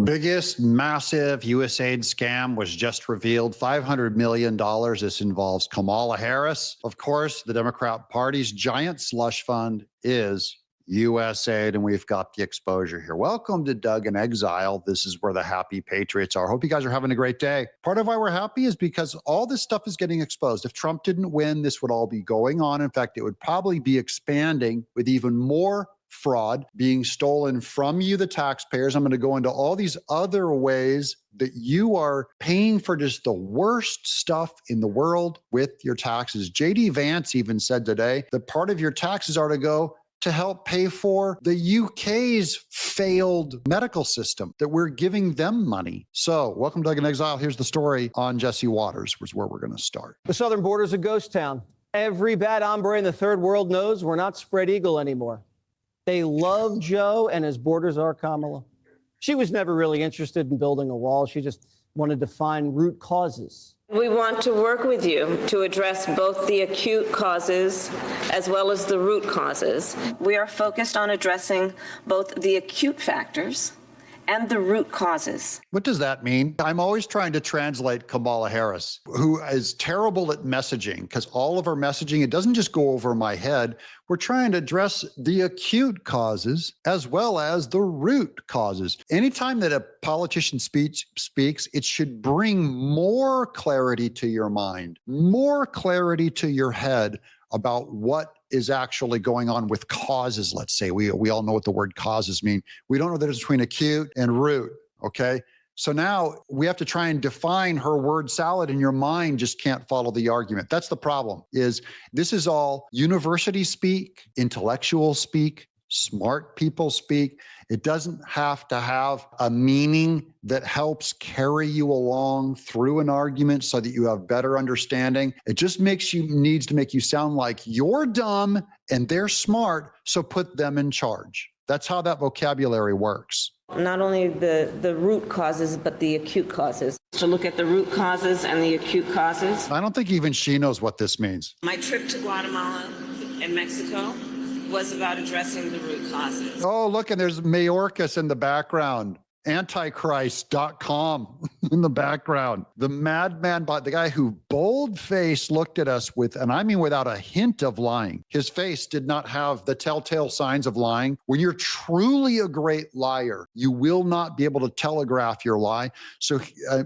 Biggest massive USAID scam was just revealed. $500 million. This involves Kamala Harris. Of course, the Democrat Party's giant slush fund is USAID, and we've got the exposure here. Welcome to Doug in Exile. This is where the happy patriots are. Hope you guys are having a great day. Part of why we're happy is because all this stuff is getting exposed. If Trump didn't win, this would all be going on. In fact, it would probably be expanding with even more fraud being stolen from you, the taxpayers. I'm going to go into all these other ways that you are paying for just the worst stuff in the world with your taxes. JD Vance even said today that part of your taxes are to go to help pay for the UK's failed medical system, that we're giving them money. So welcome to Doug in Exile. Here's the story on Jesse Watters, is where we're going to start. The southern border's a ghost town. Every bad hombre in the third world knows we're not spread eagle anymore. They love Joe, and his borders are Kamala. She was never really interested in building a wall. She just wanted to find root causes. We want to work with you to address both the acute causes as well as the root causes. We are focused on addressing both the acute factors and the root causes. What does that mean? I'm always trying to translate Kamala Harris, who is terrible at messaging, because all of her messaging, it doesn't just go over my head. We're trying to address the acute causes as well as the root causes. Anytime that a politician speaks, it should bring more clarity to your mind, more clarity to your head about what is actually going on with causes, let's say. We all know what the word causes mean. We don't know the difference between acute and root, okay? So now we have to try and define her word salad, and your mind just can't follow the argument. That's the problem, is this is all university speak, intellectual speak, smart people speak. It doesn't have to have a meaning that helps carry you along through an argument so that you have better understanding. It just needs to make you sound like you're dumb and they're smart, so put them in charge. That's how that vocabulary works. Not only the root causes, but the acute causes. To look at the root causes and the acute causes. I don't think even she knows what this means. My trip to Guatemala and Mexico was about addressing the root causes. Oh, look, and there's Mayorkas in the background. Antichrist.com in the background. The madman, the guy who bold-faced looked at us with, and I mean without a hint of lying. His face did not have the telltale signs of lying. When you're truly a great liar, you will not be able to telegraph your lie. So,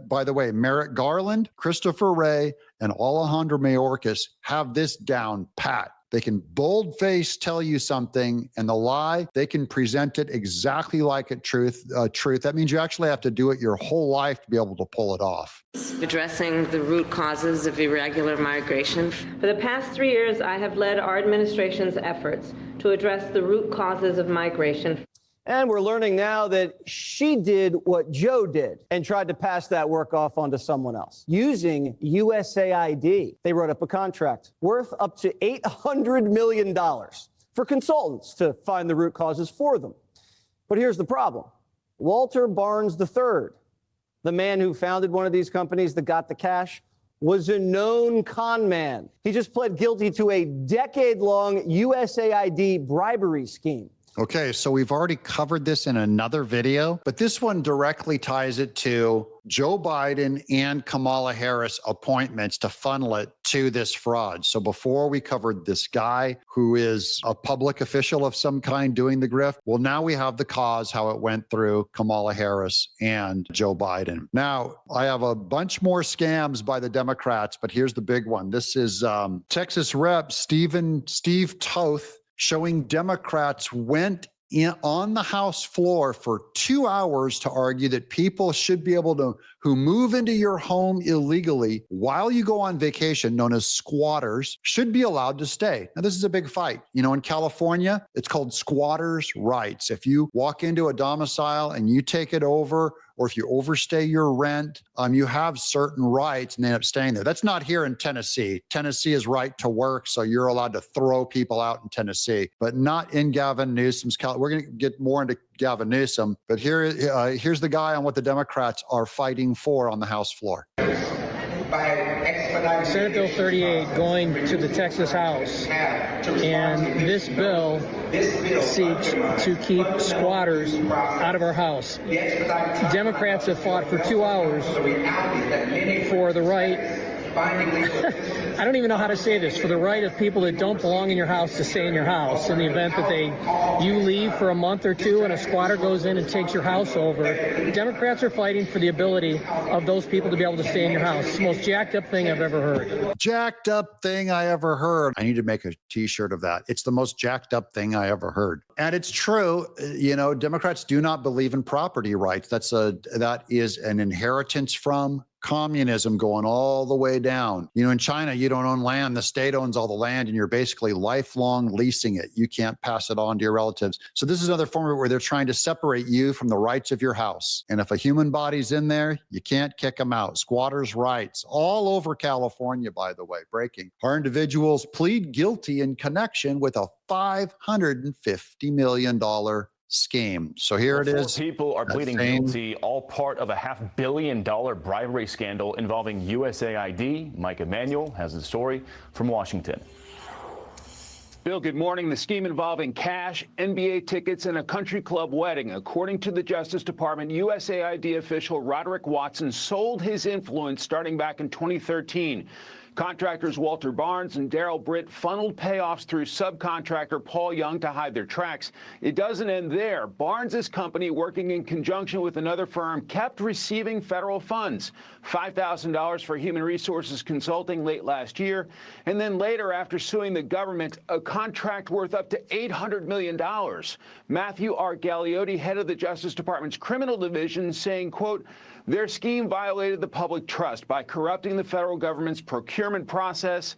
by the way, Merrick Garland, Christopher Wray, and Alejandro Mayorkas have this down pat. They can bold-faced tell you something, and the lie, they can present it exactly like it's truth. That means you actually have to do it your whole life to be able to pull it off. Addressing the root causes of irregular migration. For the past 3 years, I have led our administration's efforts to address the root causes of migration. And we're learning now that she did what Joe did and tried to pass that work off onto someone else using USAID. They wrote up a contract worth up to $800 million for consultants to find the root causes for them. But here's the problem. Walter Barnes III, the man who founded one of these companies that got the cash, was a known con man. He just pled guilty to a decade-long USAID bribery scheme. Okay, so we've already covered this in another video, but this one directly ties it to Joe Biden and Kamala Harris appointments to funnel it to this fraud. So before we covered this guy who is a public official of some kind doing the grift, well, now we have the cause, how it went through Kamala Harris and Joe Biden. Now, I have a bunch more scams by the Democrats, but here's the big one. This is Texas Rep. Steve Toth, showing Democrats went on the House floor for 2 hours to argue that people should be able to, who move into your home illegally while you go on vacation, known as squatters, should be allowed to stay. Now, this is a big fight. You know, in California, it's called squatters' rights. If you walk into a domicile and you take it over, or if you overstay your rent, you have certain rights and they end up staying there. That's not here in Tennessee. Tennessee is right to work, so you're allowed to throw people out in Tennessee, but not in Gavin Newsom's California. We're going to get more into Gavin Newsom, but here's the guy on what the Democrats are fighting for on the House floor. Senate Bill 38 going to the Texas House, and this bill seeks to keep squatters out of our house. Democrats have fought for 2 hours for the right I don't even know how to say this, for the right of people that don't belong in your house to stay in your house in the event that you leave for a month or two and a squatter goes in and takes your house over. Democrats are fighting for the ability of those people to be able to stay in your house. It's the most jacked up thing I've ever heard. Jacked up thing I ever heard. I need to make a t-shirt of that. It's the most jacked up thing I ever heard. And it's true. You know, Democrats do not believe in property rights. That is an inheritance from communism going all the way down. You know, in China, you don't own land. The state owns all the land and you're basically lifelong leasing it. You can't pass it on to your relatives. So this is another form where they're trying to separate you from the rights of your house. And if a human body's in there, you can't kick them out. Squatters' rights all over California, by the way, breaking. Our individuals plead guilty in connection with a $550 million scheme. So here it is. 4 people are pleading guilty, all part of a $500 million bribery scandal involving USAID. Mike Emanuel has the story from Washington. Bill, good morning. The scheme involving cash, NBA tickets, and a country club wedding. According to the Justice Department, USAID official Roderick Watson sold his influence starting back in 2013. Contractors Walter Barnes and Darrell Britt funneled payoffs through subcontractor Paul Young to hide their tracks. It doesn't end there. Barnes's company, working in conjunction with another firm, kept receiving federal funds. $5,000 for human resources consulting late last year. And then later, after suing the government, a contract worth up to $800 million. Matthew R. Galliotti, head of the Justice Department's criminal division, saying, quote, their scheme violated the public trust by corrupting the federal government's procurement process.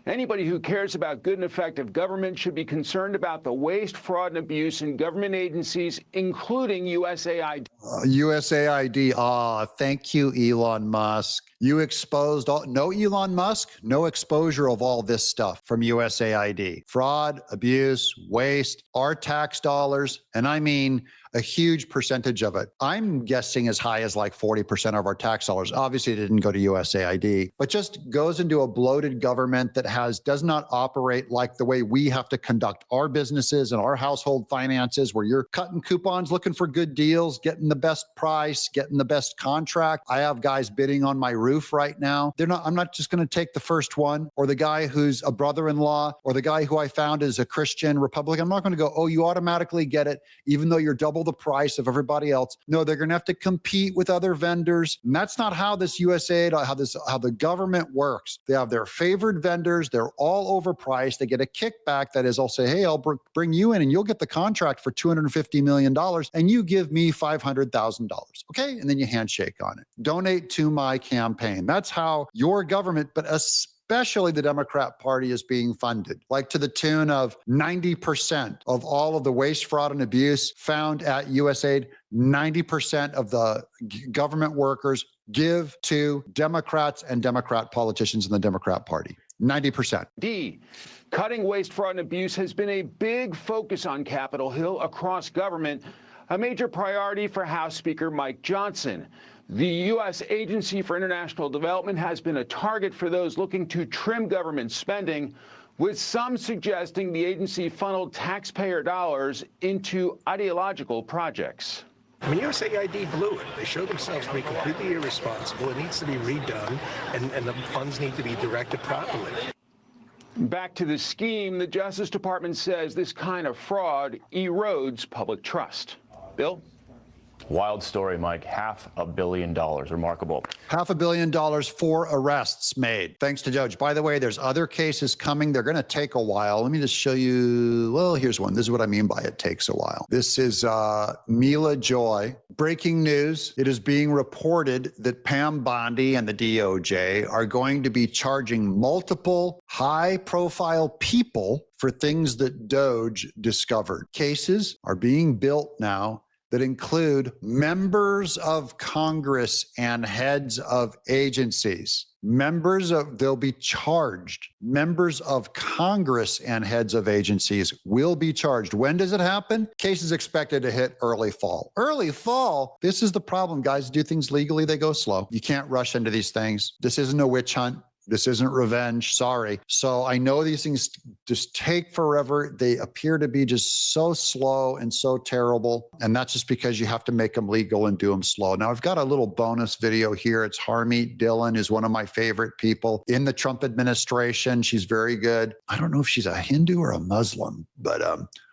Anybody who cares about good and effective government should be concerned about the waste, fraud, and abuse in government agencies, including USAID. USAID. Thank you, Elon Musk. You exposed no Elon Musk, no exposure of all this stuff from USAID. Fraud, abuse, waste, our tax dollars, and I mean a huge percentage of it. I'm guessing as high as like 40% of our tax dollars. Obviously, it didn't go to USAID, but just goes into a bloated government that does not operate like the way we have to conduct our businesses and our household finances, where you're cutting coupons, looking for good deals, getting the best price, getting the best contract. I have guys bidding on my roof right now. I'm not just going to take the first one, or the guy who's a brother-in-law, or the guy who I found is a Christian Republican. I'm not going to go, oh, you automatically get it, even though you're double the price of everybody else. No, they're going to have to compete with other vendors. And that's not how this USAID, how the government works. They have their favored vendors. They're all overpriced. They get a kickback that is, I'll say, hey, I'll bring you in and you'll get the contract for $250 million and you give me $500,000. Okay. And then you handshake on it. Donate to my campaign. That's how your government, but especially the Democrat Party, is being funded, like to the tune of 90% of all of the waste, fraud, and abuse found at USAID. 90% of the government workers give to Democrats and Democrat politicians in the Democrat Party. 90%. Cutting waste, fraud, and abuse has been a big focus on Capitol Hill across government, a major priority for House Speaker Mike Johnson. The U.S. Agency for International Development has been a target for those looking to trim government spending, with some suggesting the agency funneled taxpayer dollars into ideological projects. I mean, USAID blew it. They showed themselves to be completely irresponsible. It needs to be redone, and the funds need to be directed properly. Back to the scheme, the Justice Department says this kind of fraud erodes public trust. Bill? Wild story, Mike. $500 million. Remarkable. $500 million for arrests made, thanks to Doge. By the way, there's other cases coming. They're going to take a while. Let me just show you. Well, here's one. This is what I mean by it takes a while. This is Mila Joy. Breaking news. It is being reported that Pam Bondi and the DOJ are going to be charging multiple high-profile people for things that Doge discovered. Cases are being built now that include members of Congress and heads of agencies. They'll be charged. Members of Congress and heads of agencies will be charged. When does it happen? Case is expected to hit early fall. Early fall? This is the problem, guys. Do things legally, they go slow. You can't rush into these things. This isn't a witch hunt. This isn't revenge. Sorry. So I know these things just take forever. They appear to be just so slow and so terrible. And that's just because you have to make them legal and do them slow. Now, I've got a little bonus video here. It's Harmeet Dillon, is one of my favorite people in the Trump administration. She's very good. I don't know if she's a Hindu or a Muslim, but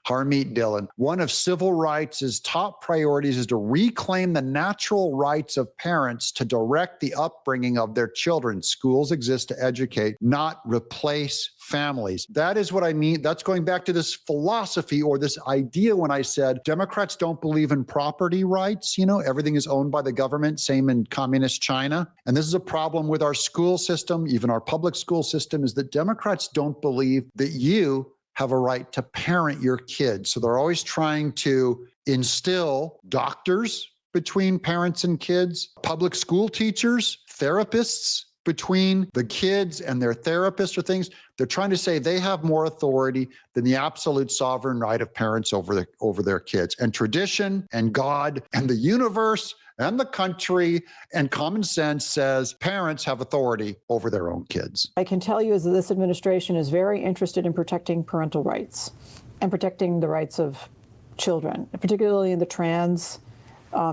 Harmeet Dillon. One of civil rights' top priorities is to reclaim the natural rights of parents to direct the upbringing of their children. Schools exist to educate, not replace families. That is what I mean. That's going back to this philosophy or this idea when I said Democrats don't believe in property rights. You know, everything is owned by the government, same in communist China. And this is a problem with our school system, even our public school system, is that Democrats don't believe that you have a right to parent your kids. So they're always trying to instill doctors between parents and kids, public school teachers, therapists between the kids and their therapists or things. They're trying to say they have more authority than the absolute sovereign right of parents over their kids. And tradition and God and the universe and the country and common sense says parents have authority over their own kids. I can tell you is that this administration is very interested in protecting parental rights and protecting the rights of children, particularly in the trans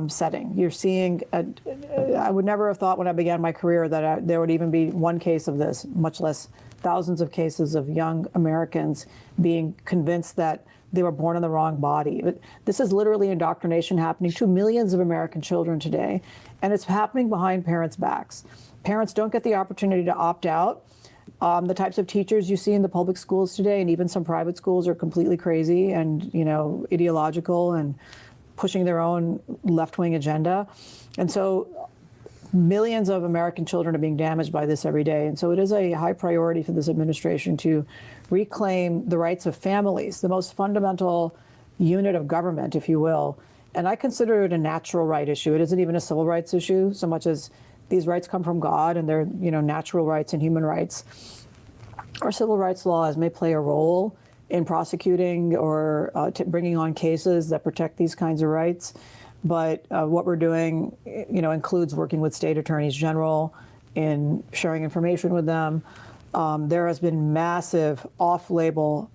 setting. You're seeing, I would never have thought when I began my career that there would even be one case of this, much less thousands of cases of young Americans being convinced that they were born in the wrong body. But this is literally indoctrination happening to millions of American children today, and it's happening behind parents' backs. Parents don't get the opportunity to opt out. The types of teachers you see in the public schools today, and even some private schools, are completely crazy and, you know, ideological and pushing their own left-wing agenda. And so millions of American children are being damaged by this every day. And so it is a high priority for this administration to reclaim the rights of families, the most fundamental unit of government, if you will. And I consider it a natural right issue. It isn't even a civil rights issue so much as these rights come from God and they're, you know, natural rights and human rights. Our civil rights laws may play a role in prosecuting or bringing on cases that protect these kinds of rights. But what we're doing, you know, includes working with state attorneys general in sharing information with them. There has been massive off-label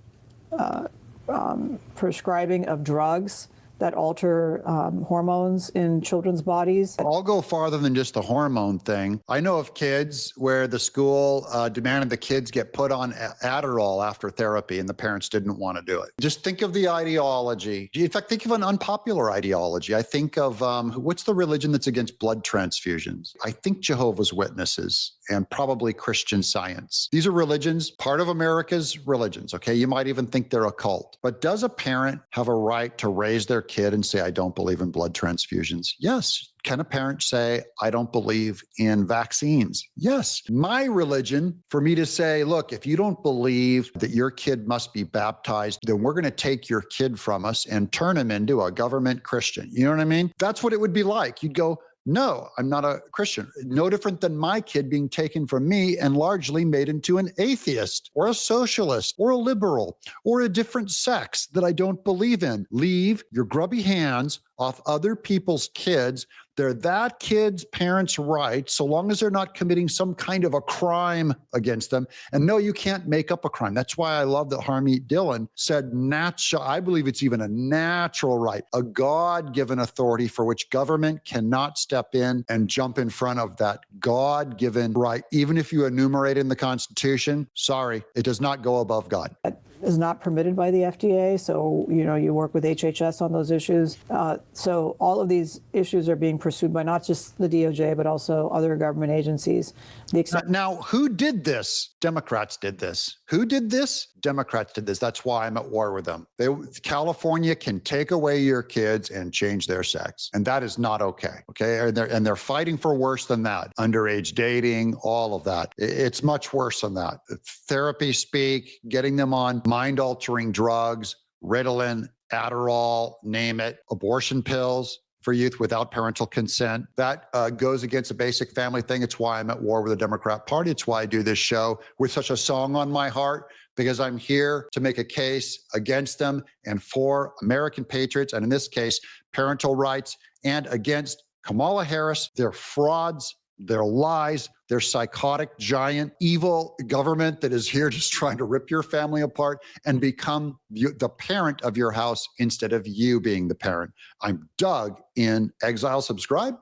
prescribing of drugs that alter hormones in children's bodies. I'll go farther than just the hormone thing. I know of kids where the school demanded the kids get put on Adderall after therapy and the parents didn't want to do it. Just think of the ideology. In fact, think of an unpopular ideology. I think of, what's the religion that's against blood transfusions? I think Jehovah's Witnesses and probably Christian Science. These are religions, part of America's religions, okay? You might even think they're a cult. But does a parent have a right to raise their kid and say, I don't believe in blood transfusions? Yes. Can a parent say, I don't believe in vaccines? Yes. My religion, for me to say, look, if you don't believe that your kid must be baptized, then we're going to take your kid from us and turn him into a government Christian. You know what I mean? That's what it would be like. You'd go, no, I'm not a Christian. No different than my kid being taken from me and largely made into an atheist or a socialist or a liberal or a different sex that I don't believe in. Leave your grubby hands off other people's kids. They're that kid's parents' rights, so long as they're not committing some kind of a crime against them. And no, you can't make up a crime. That's why I love that Harmeet Dillon said natural. I believe it's even a natural right, a God-given authority for which government cannot step in and jump in front of that God-given right. Even if you enumerate in the Constitution, sorry, it does not go above God. Is not permitted by the FDA. So, you know, you work with HHS on those issues. So all of these issues are being pursued by not just the DOJ, but also other government agencies. Now, who did this? Democrats did this. Who did this? Democrats did this. That's why I'm at war with them. California can take away your kids and change their sex. And that is not okay. Okay. And they're fighting for worse than that. Underage dating, all of that. It's much worse than that. Therapy speak, getting them on mind-altering drugs, Ritalin, Adderall, name it, abortion pills for youth without parental consent. That goes against a basic family thing. It's why I'm at war with the Democrat Party. It's why I do this show with such a song on my heart, because I'm here to make a case against them and for American patriots, and in this case, parental rights, and against Kamala Harris, their frauds, their lies, their psychotic, giant, evil government that is here just trying to rip your family apart and become the parent of your house instead of you being the parent. I'm Doug in Exile. Subscribe.